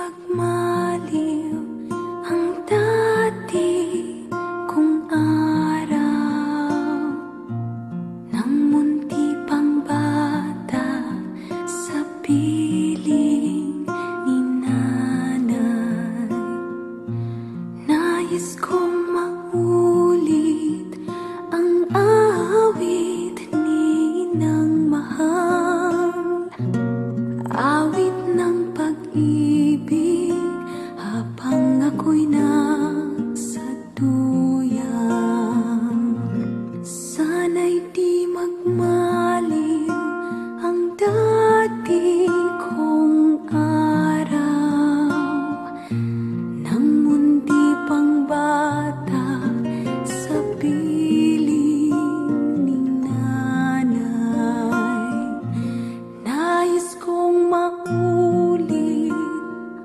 magmaliw ang dati kong araw, nang munti pang bata sa piling ni nanay. Nais kong maulit ang awit ni nang mahal, awit ng pag-ibig habang ako'y nasa duyan. Sana'y di magmaliw ang dati kong araw, nang mundi pang bata sa piling ni nanay. Nais kong maulit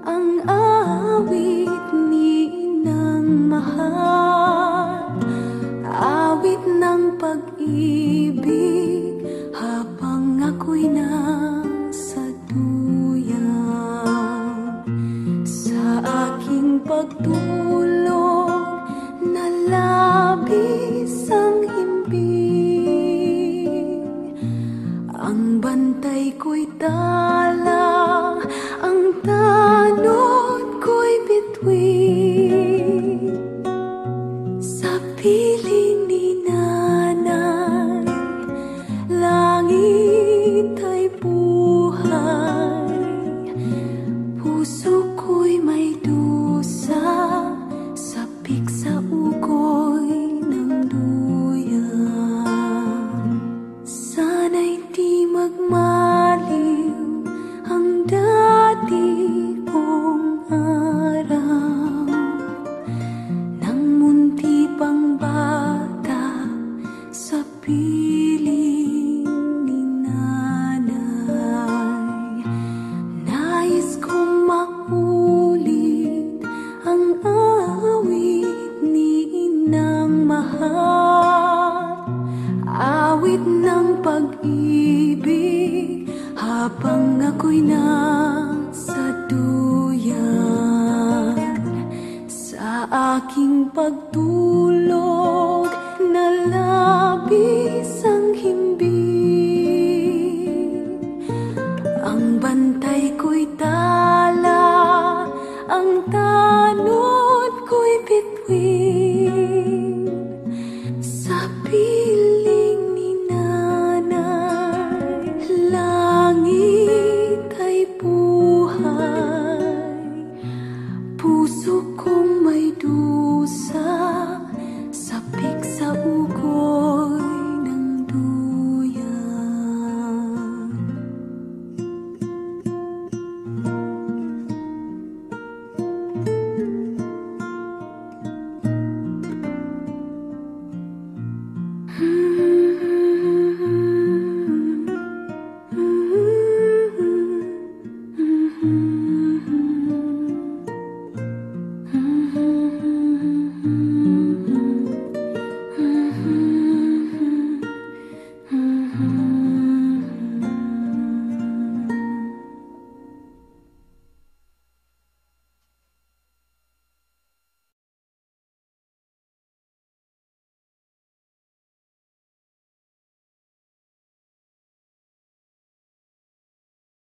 ang awit ni nang mahal, awit ng pag-ibig habang ako'y nasa duyan. Sa aking pagtulog na labis ang himbing, ang bantay ko'y tala, ang tanod ko'y bituin. Sa piling ni nanay, langit ay buhay. Puso ko'y may dusa, sapik sa ugoy ng duyan. Sana'y di magmaliw ang dati kong araw, nang munti pang bata sa piling ni nanay. Nais kong maulit ang awit ni nang mahal, awit ng pag-ibig habang ako'y nasa duyan. Sa aking pagtulog na labis ang himbing, ang bantay ko'y tala, ang tanod ko'y bituin. Sa piling ni nanay, langit ay buhay. Puso kong may dusa, sapik sa ugoy ng duyan.